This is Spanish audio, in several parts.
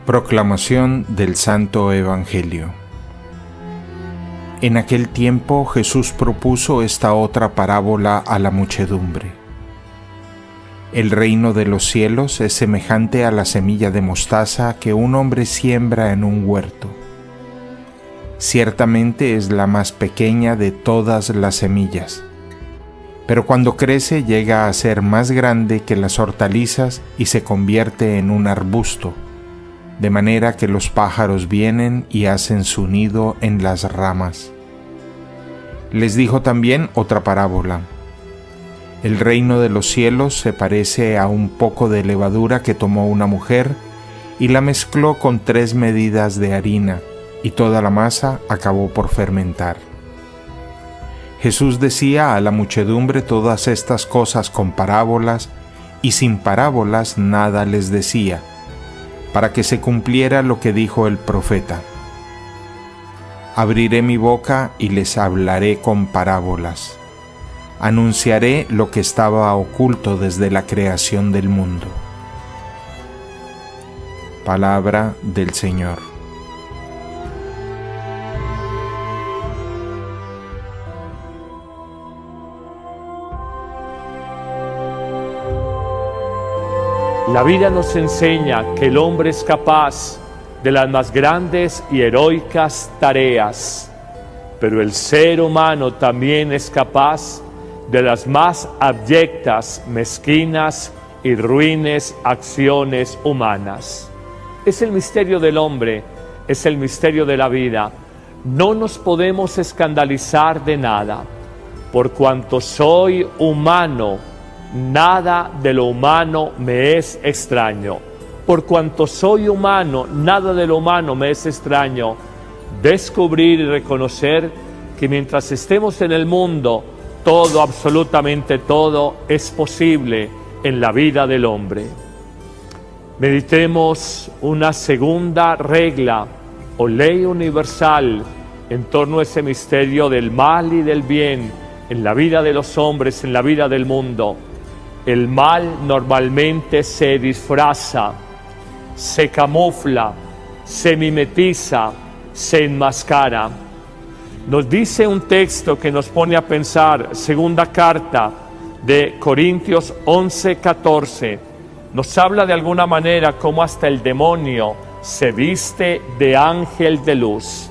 Proclamación del Santo Evangelio. En aquel tiempo Jesús propuso esta otra parábola a la muchedumbre. El reino de los cielos es semejante a la semilla de mostaza que un hombre siembra en un huerto. Ciertamente es la más pequeña de todas las semillas, pero cuando crece llega a ser más grande que las hortalizas y se convierte en un arbusto, de manera que los pájaros vienen y hacen su nido en las ramas. Les dijo también otra parábola. El reino de los cielos se parece a un poco de levadura que tomó una mujer y la mezcló con 3 medidas de harina, y toda la masa acabó por fermentar. Jesús decía a la muchedumbre todas estas cosas con parábolas, y sin parábolas nada les decía, para que se cumpliera lo que dijo el profeta. Abriré mi boca y les hablaré con parábolas. Anunciaré lo que estaba oculto desde la creación del mundo. Palabra del Señor. La vida nos enseña que el hombre es capaz de las más grandes y heroicas tareas, pero el ser humano también es capaz de las más abyectas, mezquinas y ruines acciones humanas. Es el misterio del hombre, es el misterio de la vida. No nos podemos escandalizar de nada. Por cuanto soy humano, nada de lo humano me es extraño. Por cuanto soy humano, nada de lo humano me es extraño. Descubrir y reconocer que mientras estemos en el mundo, todo, absolutamente todo, es posible en la vida del hombre. Meditemos una segunda regla o ley universal en torno a ese misterio del mal y del bien en la vida de los hombres, en la vida del mundo. El mal normalmente se disfraza, se camufla, se mimetiza, se enmascara. Nos dice un texto que nos pone a pensar, segunda carta de Corintios 11:14, nos habla de alguna manera cómo hasta el demonio se viste de ángel de luz.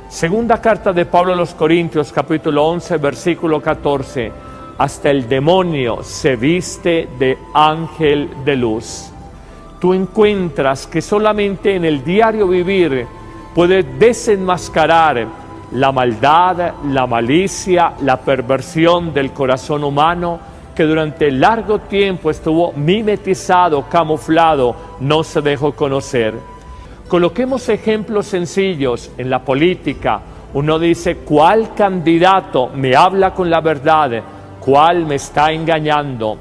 Segunda carta de Pablo a los Corintios, capítulo 11, versículo 14, hasta el demonio se viste de ángel de luz. Tú encuentras que solamente en el diario vivir puedes desenmascarar la maldad, la malicia, la perversión del corazón humano que durante largo tiempo estuvo mimetizado, camuflado, no se dejó conocer. Coloquemos ejemplos sencillos en la política. Uno dice, ¿cuál candidato me habla con la verdad? ¿Cuál me está engañando?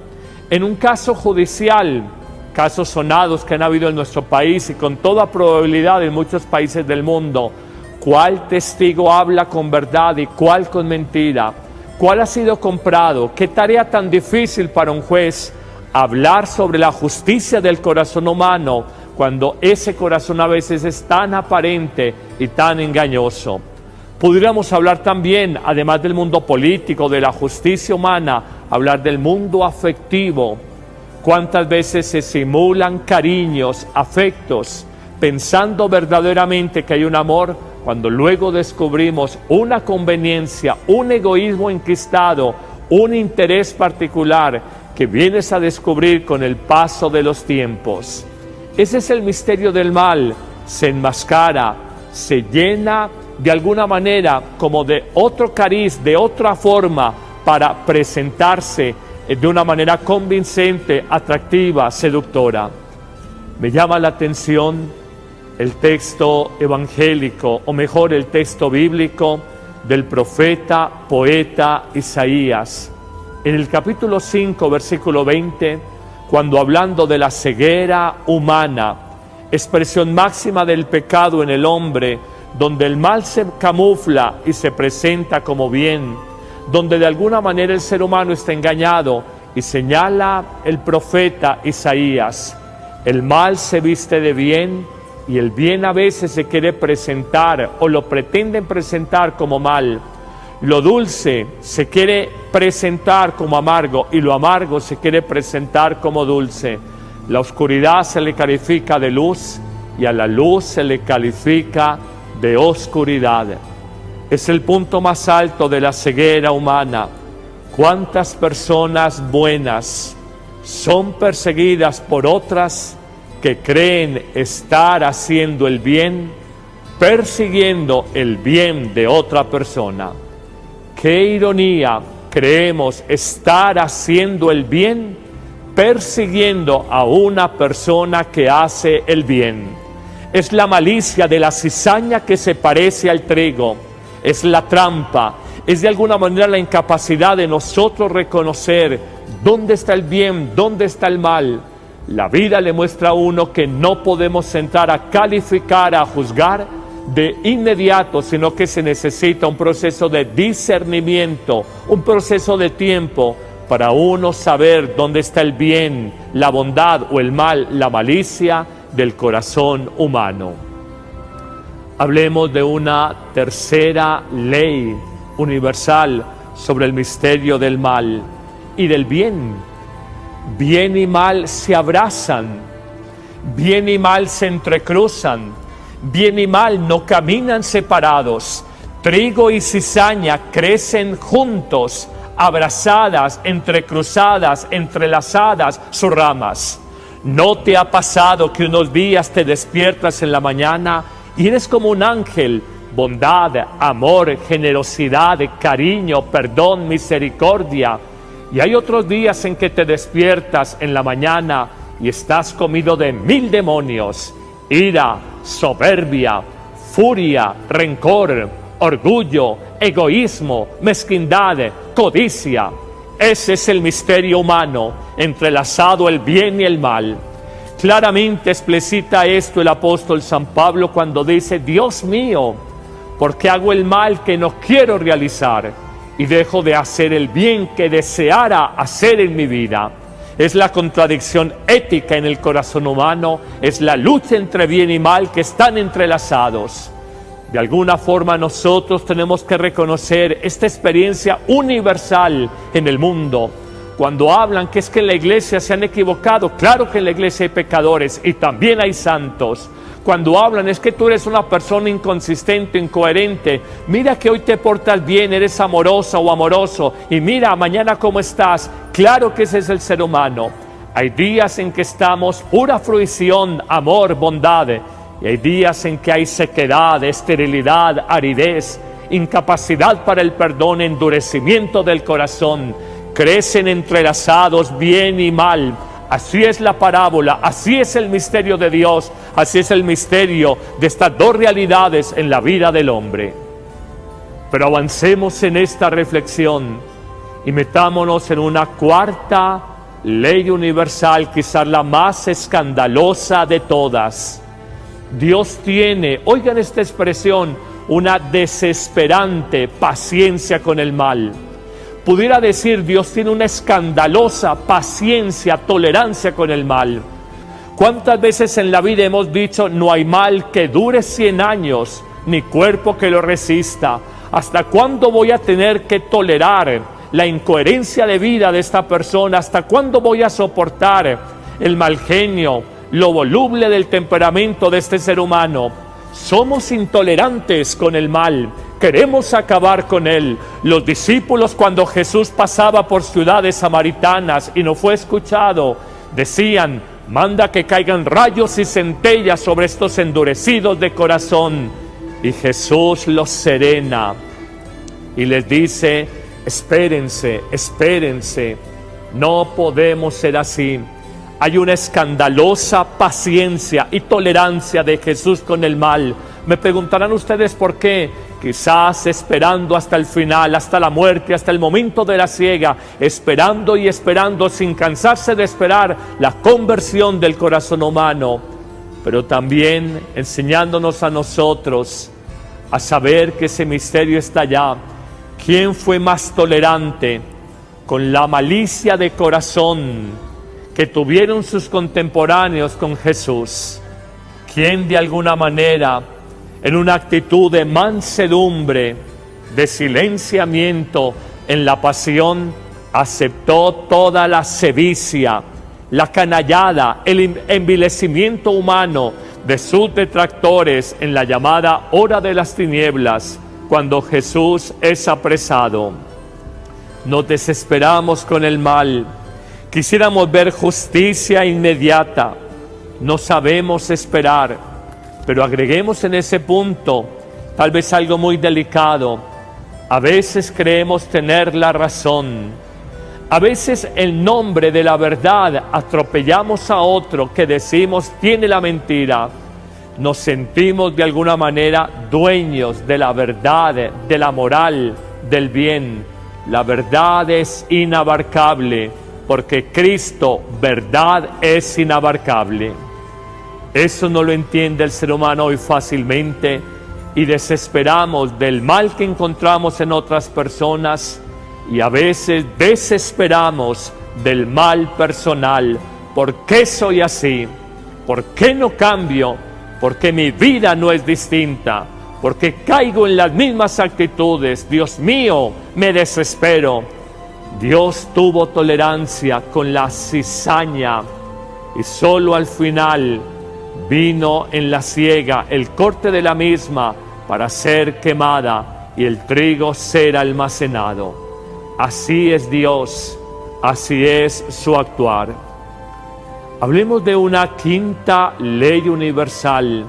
En un caso judicial, casos sonados que han habido en nuestro país y con toda probabilidad en muchos países del mundo, ¿cuál testigo habla con verdad y cuál con mentira? ¿Cuál ha sido comprado? ¿Qué tarea tan difícil para un juez hablar sobre la justicia del corazón humano cuando ese corazón a veces es tan aparente y tan engañoso? Pudiéramos hablar también, además del mundo político, de la justicia humana, hablar del mundo afectivo. ¿Cuántas veces se simulan cariños, afectos, pensando verdaderamente que hay un amor, cuando luego descubrimos una conveniencia, un egoísmo enquistado, un interés particular que vienes a descubrir con el paso de los tiempos? Ese es el misterio del mal. Se enmascara, se llena de alguna manera como de otro cariz, de otra forma, para presentarse de una manera convincente, atractiva, seductora. Me llama la atención el texto evangélico, o mejor el texto bíblico del profeta, poeta Isaías. En el capítulo 5, versículo 20, cuando hablando de la ceguera humana, expresión máxima del pecado en el hombre, donde el mal se camufla y se presenta como bien, donde de alguna manera el ser humano está engañado, y señala el profeta Isaías, el mal se viste de bien y el bien a veces se quiere presentar o lo pretenden presentar como mal. Lo dulce se quiere presentar como amargo y lo amargo se quiere presentar como dulce. La oscuridad se le califica de luz y a la luz se le califica de oscuridad. Es el punto más alto de la ceguera humana. ¿Cuántas personas buenas son perseguidas por otras que creen estar haciendo el bien, persiguiendo el bien de otra persona? ¡Qué ironía! Creemos estar haciendo el bien, persiguiendo a una persona que hace el bien. Es la malicia de la cizaña que se parece al trigo, es la trampa, es de alguna manera la incapacidad de nosotros reconocer dónde está el bien, dónde está el mal. La vida le muestra a uno que no podemos sentar a calificar, a juzgar de inmediato, sino que se necesita un proceso de discernimiento, un proceso de tiempo para uno saber dónde está el bien, la bondad o el mal, la malicia del corazón humano. Hablemos de una tercera ley universal sobre el misterio del mal y del bien. Bien y mal se abrazan, bien y mal se entrecruzan, bien y mal no caminan separados. Trigo y cizaña crecen juntos, abrazadas, entrecruzadas, entrelazadas sus ramas. ¿No te ha pasado que unos días te despiertas en la mañana y eres como un ángel? Bondad, amor, generosidad, cariño, perdón, misericordia. Y hay otros días en que te despiertas en la mañana y estás comido de 1000 demonios: ira, soberbia, furia, rencor, orgullo, egoísmo, mezquindad, codicia. Ese es el misterio humano, entrelazado el bien y el mal. Claramente explicita esto el apóstol San Pablo cuando dice: Dios mío, ¿por qué hago el mal que no quiero realizar y dejo de hacer el bien que deseara hacer en mi vida? Es la contradicción ética en el corazón humano, es la lucha entre bien y mal que están entrelazados. De alguna forma nosotros tenemos que reconocer esta experiencia universal en el mundo. Cuando hablan que es que en la iglesia se han equivocado, claro que en la iglesia hay pecadores y también hay santos. Cuando hablan es que tú eres una persona inconsistente, incoherente, mira que hoy te portas bien, eres amorosa o amoroso, y mira mañana cómo estás. Claro que ese es el ser humano. Hay días en que estamos pura fruición, amor, bondad, y hay días en que hay sequedad, esterilidad, aridez, incapacidad para el perdón, endurecimiento del corazón. Crecen entrelazados bien y mal. Así es la parábola, así es el misterio de Dios, así es el misterio de estas dos realidades en la vida del hombre. Pero avancemos en esta reflexión y metámonos en una cuarta ley universal, quizás la más escandalosa de todas. Dios tiene, oigan esta expresión, una desesperante paciencia con el mal. Pudiera decir, Dios tiene una escandalosa paciencia, tolerancia con el mal. ¿Cuántas veces en la vida hemos dicho, no hay mal que dure 100 años, ni cuerpo que lo resista? ¿Hasta cuándo voy a tener que tolerar la incoherencia de vida de esta persona? ¿Hasta cuándo voy a soportar el mal genio, lo voluble del temperamento de este ser humano? Somos intolerantes con el mal, queremos acabar con él. Los discípulos, cuando Jesús pasaba por ciudades samaritanas y no fue escuchado, decían: manda que caigan rayos y centellas sobre estos endurecidos de corazón. Y Jesús los serena y les dice: espérense, espérense, no podemos ser así. Hay una escandalosa paciencia y tolerancia de Jesús con el mal. Me preguntarán ustedes por qué. Quizás esperando hasta el final, hasta la muerte, hasta el momento de la siega, esperando y esperando sin cansarse de esperar la conversión del corazón humano, pero también enseñándonos a nosotros a saber que ese misterio está allá. ¿Quién fue más tolerante con la malicia de corazón que tuvieron sus contemporáneos con Jesús? quien de alguna manera, en una actitud de mansedumbre, de silenciamiento en la pasión, aceptó toda la sevicia, la canallada, el envilecimiento humano de sus detractores en la llamada hora de las tinieblas, cuando Jesús es apresado. Nos desesperamos con el mal, quisiéramos ver justicia inmediata, no sabemos esperar, pero agreguemos en ese punto tal vez algo muy delicado. A veces creemos tener la razón. A veces en nombre de la verdad atropellamos a otro que decimos tiene la mentira. Nos sentimos de alguna manera dueños de la verdad, de la moral, del bien. La verdad es inabarcable, porque Cristo, verdad, es inabarcable. Eso no lo entiende el ser humano hoy fácilmente y desesperamos del mal que encontramos en otras personas y a veces desesperamos del mal personal. ¿Por qué soy así? ¿Por qué no cambio? ¿Por qué mi vida no es distinta? ¿Por qué caigo en las mismas actitudes? Dios mío, me desespero. Dios tuvo tolerancia con la cizaña y solo al final vino en la siega el corte de la misma para ser quemada y el trigo ser almacenado. Así es Dios, así es su actuar. Hablemos de una quinta ley universal.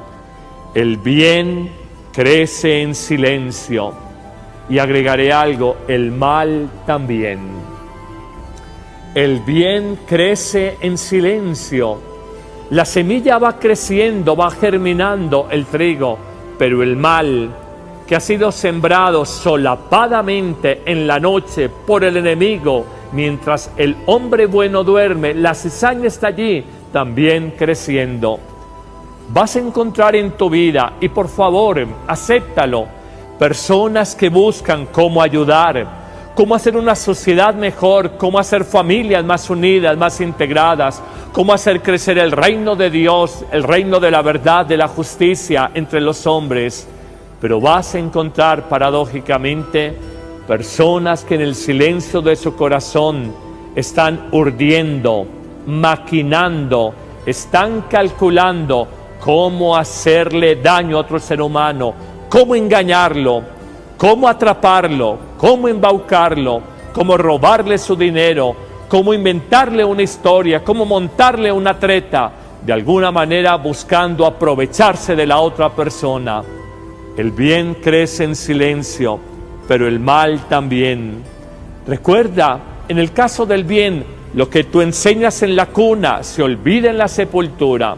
El bien crece en silencio. Y agregaré algo, el mal también. El bien crece en silencio. La semilla va creciendo, va germinando el trigo, pero el mal que ha sido sembrado solapadamente en la noche por el enemigo, mientras el hombre bueno duerme, la cizaña está allí también creciendo. Vas a encontrar en tu vida, y por favor, acéptalo, personas que buscan cómo ayudar, cómo hacer una sociedad mejor, cómo hacer familias más unidas, más integradas, cómo hacer crecer el reino de Dios, el reino de la verdad, de la justicia entre los hombres. Pero vas a encontrar paradójicamente personas que en el silencio de su corazón están urdiendo, maquinando, están calculando cómo hacerle daño a otro ser humano, cómo engañarlo, cómo atraparlo, cómo embaucarlo, cómo robarle su dinero, cómo inventarle una historia, cómo montarle una treta, de alguna manera buscando aprovecharse de la otra persona. El bien crece en silencio, pero el mal también. Recuerda, en el caso del bien, lo que tú enseñas en la cuna se olvida en la sepultura.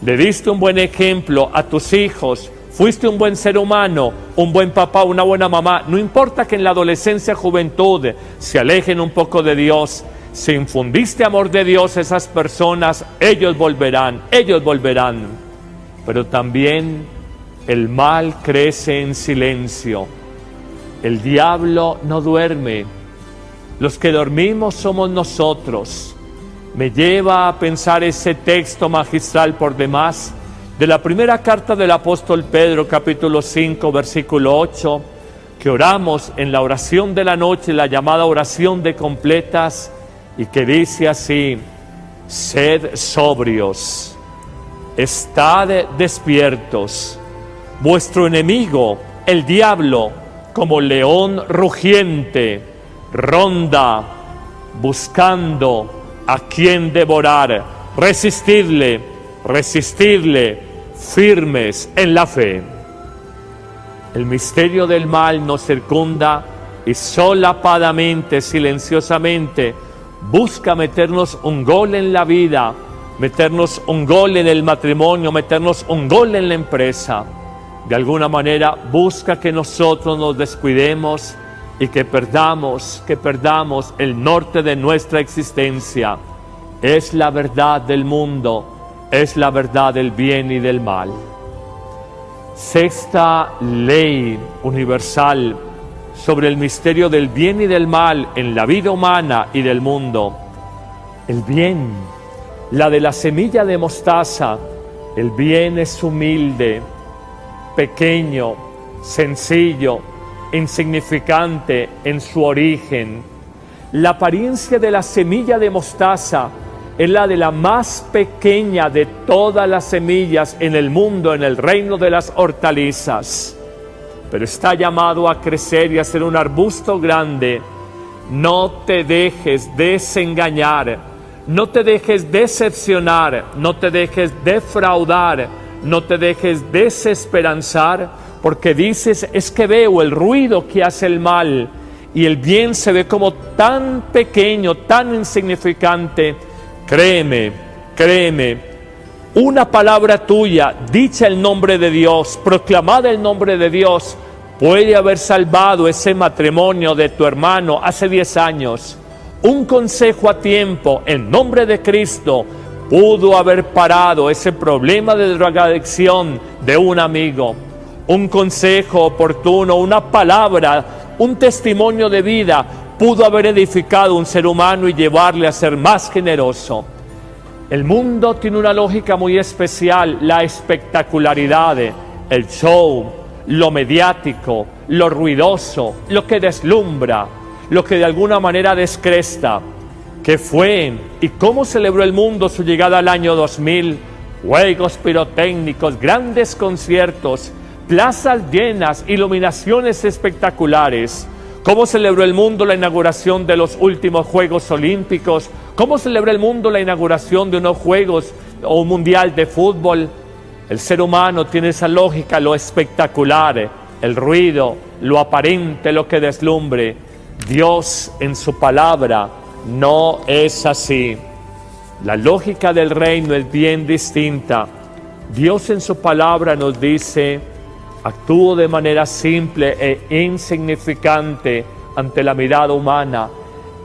Le diste un buen ejemplo a tus hijos, fuiste un buen ser humano, un buen papá, una buena mamá. No importa que en la adolescencia, juventud, se alejen un poco de Dios. Si infundiste amor de Dios a esas personas, ellos volverán. Pero también el mal crece en silencio. El diablo no duerme. Los que dormimos somos nosotros. Me lleva a pensar ese texto magistral por demás de la primera carta del apóstol Pedro, capítulo 5, versículo 8, que oramos en la oración de la noche, la llamada oración de completas, y que dice así: sed sobrios, estad despiertos. Vuestro enemigo, el diablo, como león rugiente, ronda buscando a quien devorar. Resistidle, firmes en la fe. El misterio del mal nos circunda y solapadamente, silenciosamente, busca meternos un gol en la vida, meternos un gol en el matrimonio, meternos un gol en la empresa. De alguna manera busca que nosotros nos descuidemos y que perdamos el norte de nuestra existencia. Es la verdad del mundo, es la verdad del bien y del mal. Sexta ley universal sobre el misterio del bien y del mal en la vida humana y del mundo. El bien, la de la semilla de mostaza, El bien es humilde, pequeño, sencillo, insignificante en su origen. La apariencia de la semilla de mostaza es la de la más pequeña de todas las semillas en el mundo, en el reino de las hortalizas. Pero está llamado a crecer y a ser un arbusto grande. No te dejes desengañar, no te dejes decepcionar, no te dejes defraudar, no te dejes desesperanzar, porque dices, es que veo el ruido que hace el mal y el bien se ve como tan pequeño, tan insignificante. Créeme, créeme, una palabra tuya, dicha el nombre de Dios, proclamada el nombre de Dios, puede haber salvado ese matrimonio de tu hermano hace 10 años. Un consejo a tiempo, en nombre de Cristo, pudo haber parado ese problema de drogadicción de un amigo. Un consejo oportuno, una palabra, un testimonio de vida, pudo haber edificado un ser humano y llevarle a ser más generoso. El mundo tiene una lógica muy especial, la espectacularidad, el show, lo mediático, lo ruidoso, lo que deslumbra, lo que de alguna manera descresta. ¿Qué fue y cómo celebró el mundo su llegada al año 2000? Juegos pirotécnicos, grandes conciertos, plazas llenas, iluminaciones espectaculares. ¿Cómo celebró el mundo la inauguración de los últimos Juegos Olímpicos? ¿Cómo celebra el mundo la inauguración de unos Juegos o un Mundial de Fútbol? El ser humano tiene esa lógica, lo espectacular, el ruido, lo aparente, lo que deslumbre. Dios en su palabra no es así. La lógica del reino es bien distinta. Dios en su palabra nos dice: actúo de manera simple e insignificante ante la mirada humana.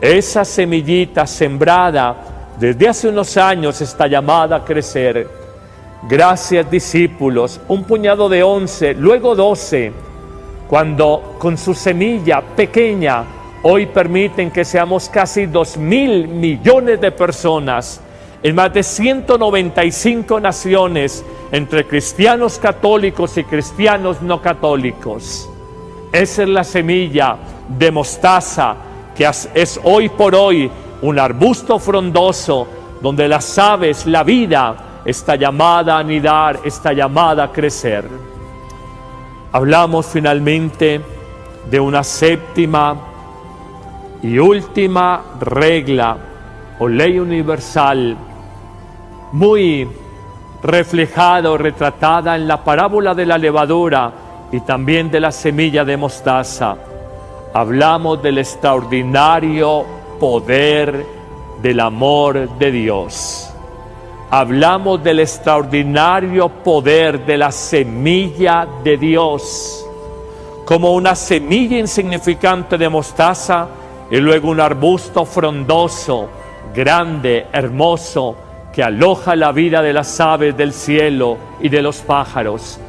Esa semillita sembrada desde hace unos años está llamada a crecer. Gracias, discípulos, un puñado de 11, luego 12, cuando con su semilla pequeña hoy permiten que seamos casi 2.000 millones de personas en más de 195 naciones, entre cristianos católicos y cristianos no católicos. Esa es la semilla de mostaza que es hoy por hoy un arbusto frondoso donde las aves, la vida, está llamada a anidar, está llamada a crecer. Hablamos finalmente de una séptima y última regla o ley universal, muy reflejada o retratada en la parábola de la levadura y también de la semilla de mostaza. Hablamos del extraordinario poder del amor de Dios. Hablamos del extraordinario poder de la semilla de Dios, como una semilla insignificante de mostaza y luego un arbusto frondoso, grande, hermoso, que aloja la vida de las aves del cielo y de los pájaros,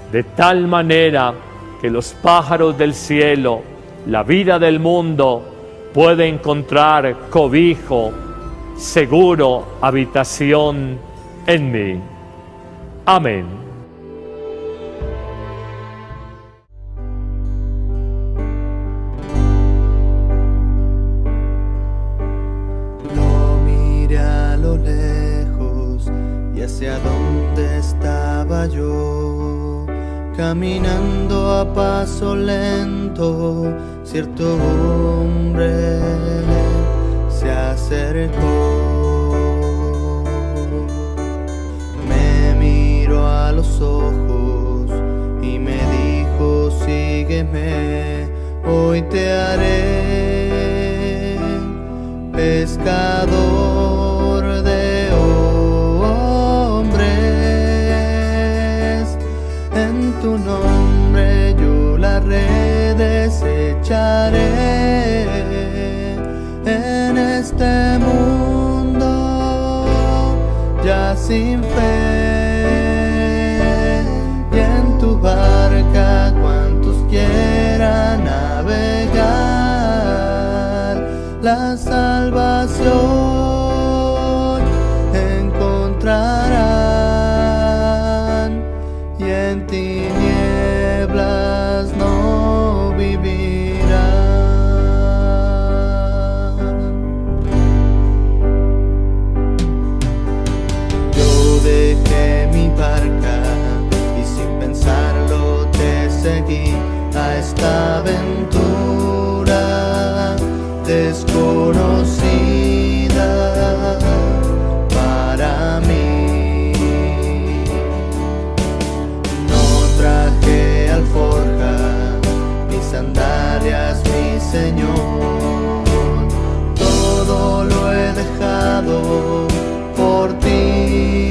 de tal manera que los pájaros del cielo, la vida del mundo, puede encontrar cobijo, seguro, habitación en mí. Amén. Lo miré a lo lejos y hacia dónde estaba yo, caminando a paso lento, cierto hombre se acercó. Me miró a los ojos y me dijo: sígueme, hoy te haré pescador de hombres. En tu nombre yo las redes echaré. En este mundo ya sin fe, y en tu barca cuantos quieran navegar, la salvación encontrarán. Señor, todo lo he dejado por ti,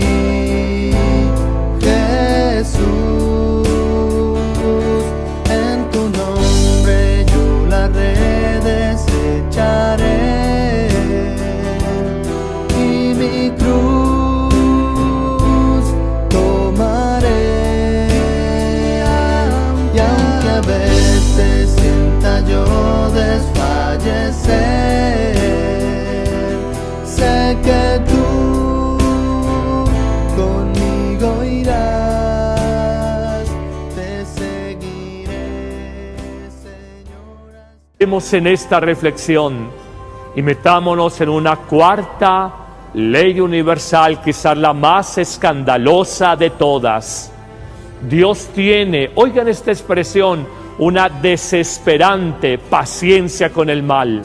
Jesús. En tu nombre yo las redes echaré y mi cruz tomaré. Y aunque a veces sienta yo desfallecer, sé que tú conmigo irás, te seguiré, Señor. Estemos en esta reflexión y metámonos en una cuarta ley universal, quizás la más escandalosa de todas. Dios tiene, oigan esta expresión, una desesperante paciencia con el mal.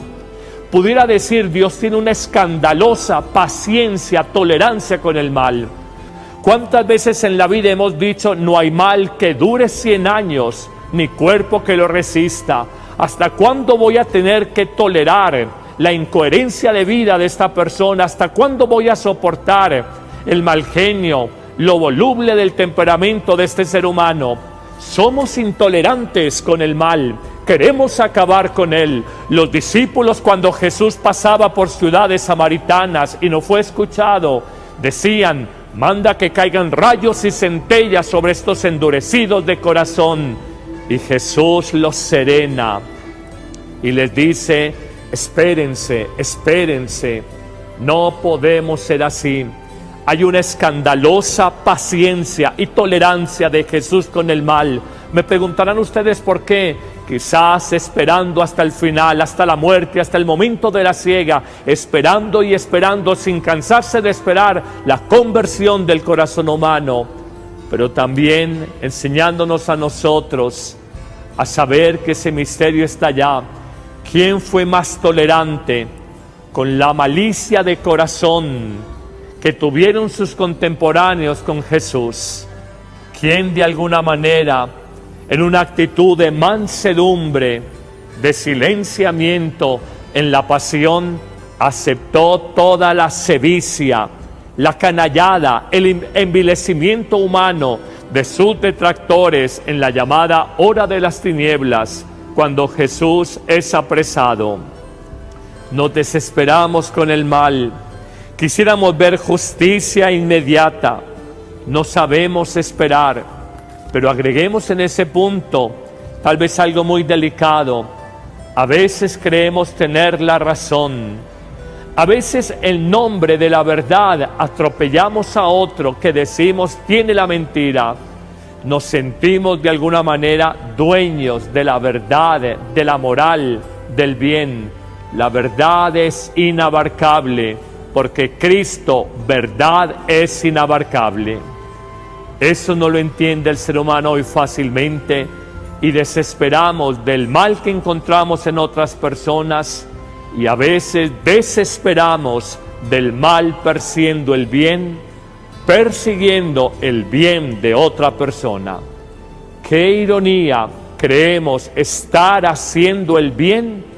Pudiera decir, Dios tiene una escandalosa paciencia, tolerancia con el mal. ¿Cuántas veces en la vida hemos dicho, no hay mal que dure 100 años, ni cuerpo que lo resista? ¿Hasta cuándo voy a tener que tolerar la incoherencia de vida de esta persona? ¿Hasta cuándo voy a soportar el mal genio, lo voluble del temperamento de este ser humano? Somos intolerantes con el mal, queremos acabar con él. Los discípulos, cuando Jesús pasaba por ciudades samaritanas y no fue escuchado, decían, manda que caigan rayos y centellas sobre estos endurecidos de corazón. Y Jesús los serena y les dice, espérense, espérense, no podemos ser así. Hay una escandalosa paciencia y tolerancia de Jesús con el mal. Me preguntarán ustedes por qué. Quizás esperando hasta el final, hasta la muerte, hasta el momento de la siega, esperando y esperando sin cansarse de esperar la conversión del corazón humano, pero también enseñándonos a nosotros a saber que ese misterio está allá. ¿Quién fue más tolerante con la malicia de corazón que tuvieron sus contemporáneos con Jesús? ¿Quién de alguna manera, en una actitud de mansedumbre, de silenciamiento en la pasión, aceptó toda la sevicia, la canallada, el envilecimiento humano de sus detractores en la llamada hora de las tinieblas, cuando Jesús es apresado? Nos desesperamos con el mal. Quisiéramos ver justicia inmediata, no sabemos esperar, pero agreguemos en ese punto tal vez algo muy delicado. A veces creemos tener la razón, a veces en nombre de la verdad atropellamos a otro que decimos tiene la mentira. Nos sentimos de alguna manera dueños de la verdad, de la moral, del bien. La verdad es inabarcable, porque Cristo, verdad, es inabarcable. Eso no lo entiende el ser humano hoy fácilmente y desesperamos del mal que encontramos en otras personas y a veces desesperamos del mal persiguiendo el bien de otra persona. Qué ironía, creemos estar haciendo el bien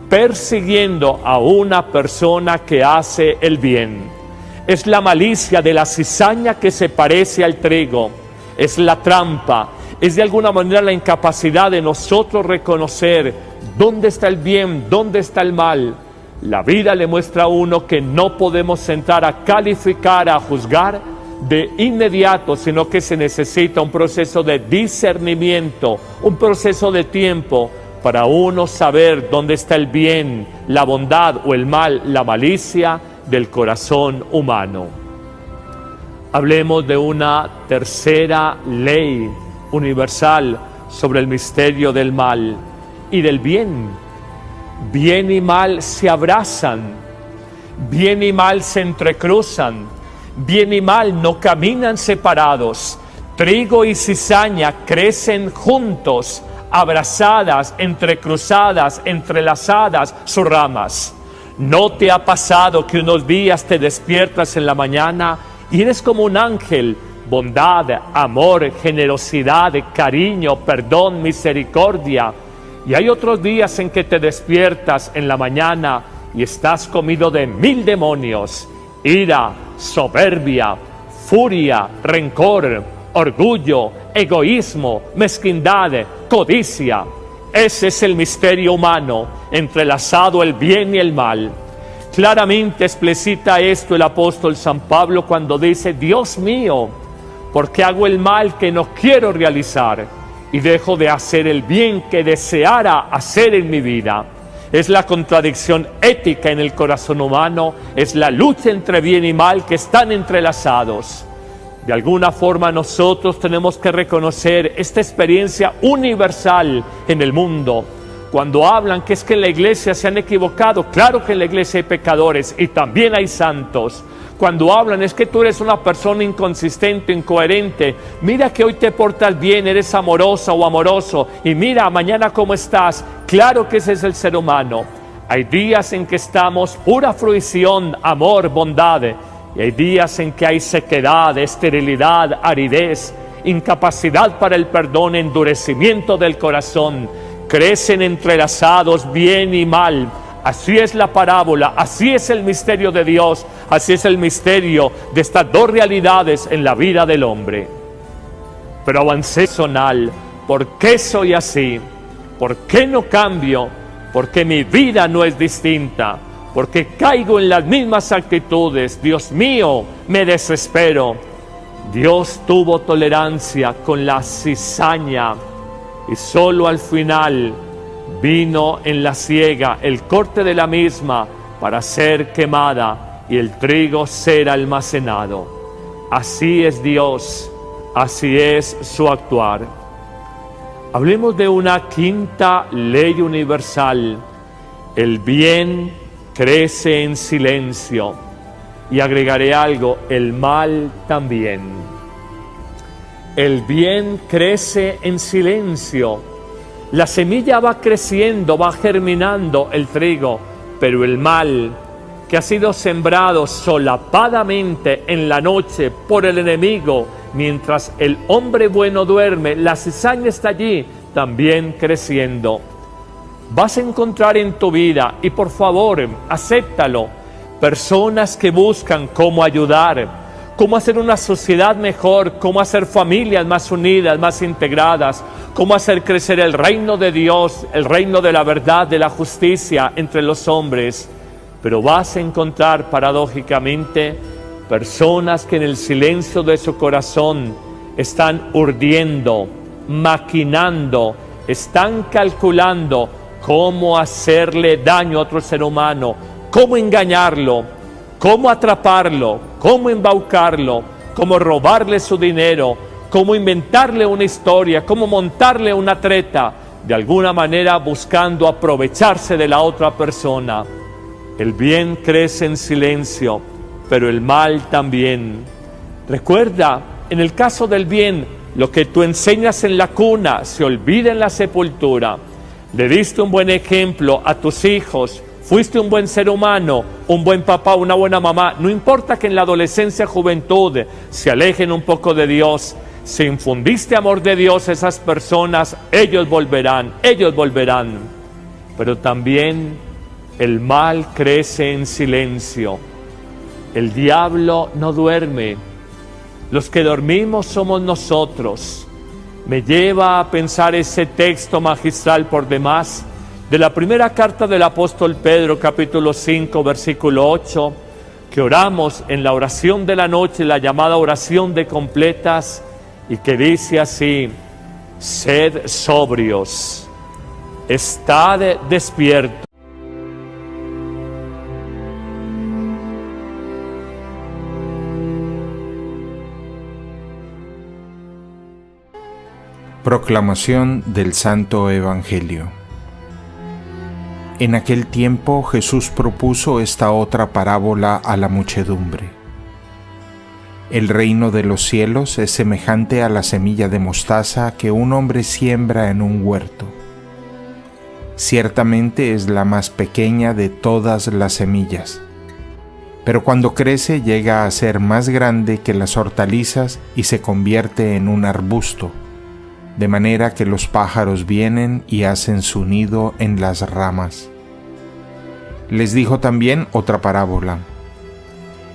persiguiendo a una persona que hace el bien. Es la malicia de la cizaña que se parece al trigo, es la trampa, es de alguna manera la incapacidad de nosotros reconocer dónde está el bien, dónde está el mal. La vida le muestra a uno que no podemos sentar a calificar, a juzgar de inmediato, sino que se necesita un proceso de discernimiento, un proceso de tiempo, para uno saber dónde está el bien, la bondad o el mal, la malicia del corazón humano. Hablemos de una tercera ley universal sobre el misterio del mal y del bien. Bien y mal se abrazan, bien y mal se entrecruzan, bien y mal no caminan separados. Trigo y cizaña crecen juntos, abrazadas, entrecruzadas, entrelazadas sus ramas. ¿No te ha pasado que unos días te despiertas en la mañana y eres como un ángel? Bondad, amor, generosidad, cariño, perdón, misericordia. Y hay otros días en que te despiertas en la mañana y estás comido de 1000 demonios: ira, soberbia, furia, rencor, orgullo, egoísmo, mezquindad, codicia. Ese es el misterio humano, entrelazado el bien y el mal. Claramente explicita esto el apóstol San Pablo cuando dice: Dios mío, ¿por qué hago el mal que no quiero realizar y dejo de hacer el bien que deseara hacer en mi vida? Es la contradicción ética en el corazón humano, es la lucha entre bien y mal que están entrelazados. De alguna forma nosotros tenemos que reconocer esta experiencia universal en el mundo. Cuando hablan que es que en la iglesia se han equivocado, claro que en la iglesia hay pecadores y también hay santos. Cuando hablan es que tú eres una persona inconsistente, incoherente, mira que hoy te portas bien, eres amorosa o amoroso, y mira mañana cómo estás. Claro que ese es el ser humano. Hay días en que estamos pura fruición, amor, bondad, y hay días en que hay sequedad, esterilidad, aridez, incapacidad para el perdón, endurecimiento del corazón. Crecen entrelazados bien y mal. Así es la parábola, así es el misterio de Dios, así es el misterio de estas dos realidades en la vida del hombre. Pero avancé personal. ¿Por qué soy así? ¿Por qué no cambio? ¿Por qué mi vida no es distinta? ¿Por qué caigo en las mismas actitudes? Dios mío, me desespero. Dios tuvo tolerancia con la cizaña y solo al final vino en la siega el corte de la misma para ser quemada y el trigo ser almacenado. Así es Dios, así es su actuar. Hablemos de una quinta ley universal: el bien crece en silencio. Y agregaré algo: el mal también. El bien crece en silencio. La semilla va creciendo, va germinando el trigo, pero el mal, que ha sido sembrado solapadamente en la noche por el enemigo, mientras el hombre bueno duerme, la cizaña está allí también creciendo. Vas a encontrar en tu vida, y por favor, acéptalo, personas que buscan cómo ayudar, cómo hacer una sociedad mejor, cómo hacer familias más unidas, más integradas, cómo hacer crecer el reino de Dios, el reino de la verdad, de la justicia entre los hombres. Pero vas a encontrar paradójicamente personas que en el silencio de su corazón están urdiendo, maquinando, están calculando cómo hacerle daño a otro ser humano, cómo engañarlo, cómo atraparlo, cómo embaucarlo, cómo robarle su dinero, cómo inventarle una historia, cómo montarle una treta, de alguna manera buscando aprovecharse de la otra persona. El bien crece en silencio, pero el mal también. Recuerda, en el caso del bien, lo que tú enseñas en la cuna se olvida en la sepultura. Le diste un buen ejemplo a tus hijos, fuiste un buen ser humano, un buen papá, una buena mamá. No importa que en la adolescencia, juventud, se alejen un poco de Dios. Si infundiste amor de Dios a esas personas, ellos volverán. Pero también el mal crece en silencio. El diablo no duerme. Los que dormimos somos nosotros. Me lleva a pensar ese texto magistral por demás de la primera carta del apóstol Pedro, capítulo 5, versículo 8, que oramos en la oración de la noche, la llamada oración de completas, y que dice así: sed sobrios, estad despiertos. Proclamación del Santo Evangelio. En aquel tiempo Jesús propuso esta otra parábola a la muchedumbre. El reino de los cielos es semejante a la semilla de mostaza que un hombre siembra en un huerto. Ciertamente es la más pequeña de todas las semillas, pero cuando crece llega a ser más grande que las hortalizas y se convierte en un arbusto, de manera que los pájaros vienen y hacen su nido en las ramas. Les dijo también otra parábola.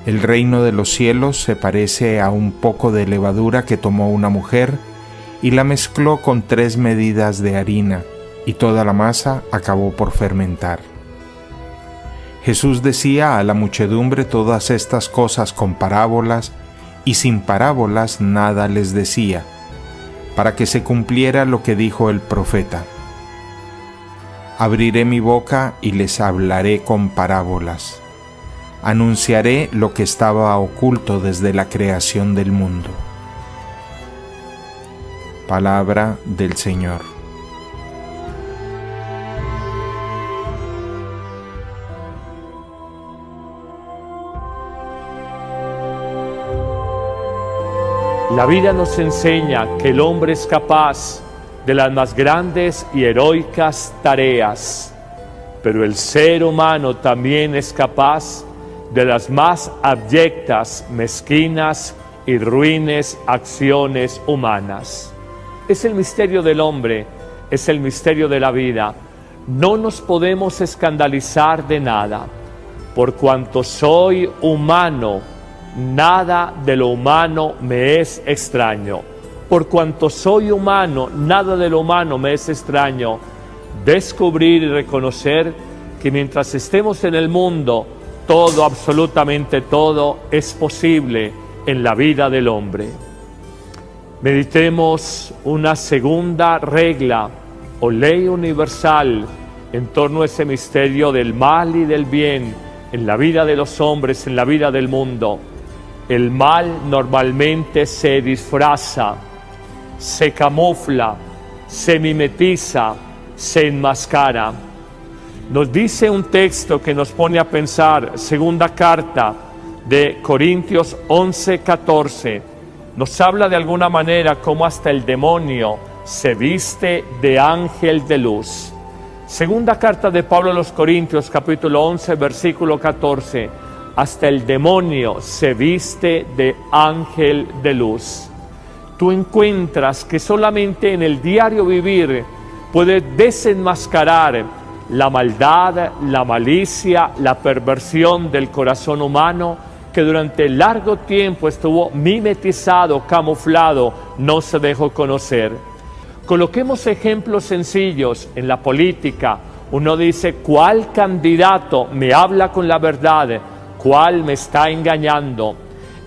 El reino de los cielos se parece a un poco de levadura que tomó una mujer y la mezcló con 3 medidas de harina, y toda la masa acabó por fermentar. Jesús decía a la muchedumbre todas estas cosas con parábolas, y sin parábolas nada les decía, para que se cumpliera lo que dijo el profeta. Abriré mi boca y les hablaré con parábolas. Anunciaré lo que estaba oculto desde la creación del mundo. Palabra del Señor. La vida nos enseña que el hombre es capaz de las más grandes y heroicas tareas, pero el ser humano también es capaz de las más abyectas, mezquinas y ruines acciones humanas. Es el misterio del hombre, es el misterio de la vida. No nos podemos escandalizar de nada. Por cuanto soy humano, nada de lo humano me es extraño. Por cuanto soy humano, nada de lo humano me es extraño. Descubrir y reconocer que mientras estemos en el mundo, todo, absolutamente todo, es posible en la vida del hombre. Meditemos una segunda regla o ley universal en torno a ese misterio del mal y del bien en la vida de los hombres, en la vida del mundo. El mal normalmente se disfraza, se camufla, se mimetiza, se enmascara. Nos dice un texto que nos pone a pensar, segunda carta de Corintios 11:14, nos habla de alguna manera cómo hasta el demonio se viste de ángel de luz. Segunda carta de Pablo a los Corintios, capítulo 11, versículo 14, hasta el demonio se viste de ángel de luz. Tú encuentras que solamente en el diario vivir puedes desenmascarar la maldad, la malicia, la perversión del corazón humano que durante largo tiempo estuvo mimetizado, camuflado, no se dejó conocer. Coloquemos ejemplos sencillos en la política. Uno dice, ¿cuál candidato me habla con la verdad? ¿Cuál me está engañando?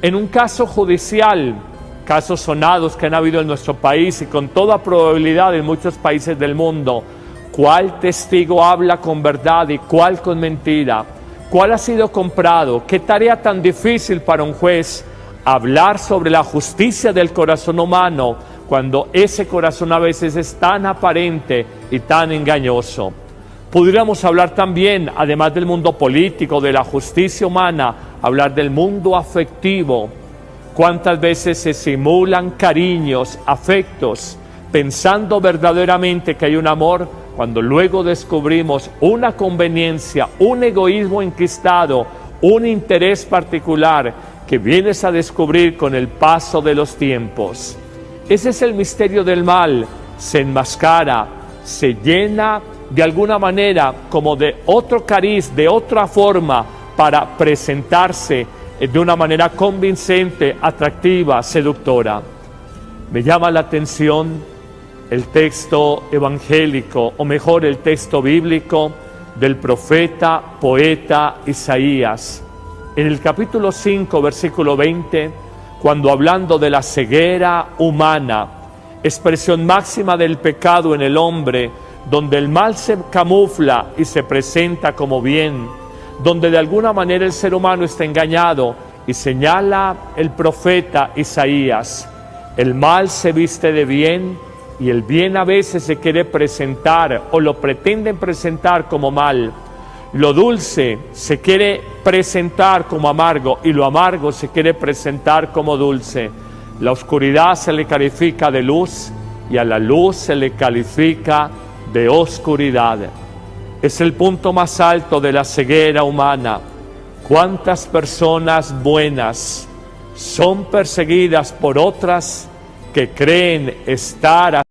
En un caso judicial, casos sonados que han habido en nuestro país y con toda probabilidad en muchos países del mundo, ¿cuál testigo habla con verdad y cuál con mentira? ¿Cuál ha sido comprado? ¿Qué tarea tan difícil para un juez hablar sobre la justicia del corazón humano cuando ese corazón a veces es tan aparente y tan engañoso? Pudiéramos hablar también, además del mundo político, de la justicia humana, hablar del mundo afectivo. ¿Cuántas veces se simulan cariños, afectos, pensando verdaderamente que hay un amor, cuando luego descubrimos una conveniencia, un egoísmo enquistado, un interés particular que vienes a descubrir con el paso de los tiempos? Ese es el misterio del mal. Se enmascara, se llena de alguna manera como de otro cariz, de otra forma, para presentarse de una manera convincente, atractiva, seductora. Me llama la atención el texto evangélico, o mejor el texto bíblico del profeta, poeta Isaías. En el capítulo 5, versículo 20, cuando hablando de la ceguera humana, expresión máxima del pecado en el hombre, donde el mal se camufla y se presenta como bien, donde de alguna manera el ser humano está engañado, y señala el profeta Isaías, el mal se viste de bien y el bien a veces se quiere presentar o lo pretenden presentar como mal. Lo dulce se quiere presentar como amargo y lo amargo se quiere presentar como dulce. La oscuridad se le califica de luz y a la luz se le califica de oscuridad. Es el punto más alto de la ceguera humana. ¿Cuántas personas buenas son perseguidas por otras que creen estar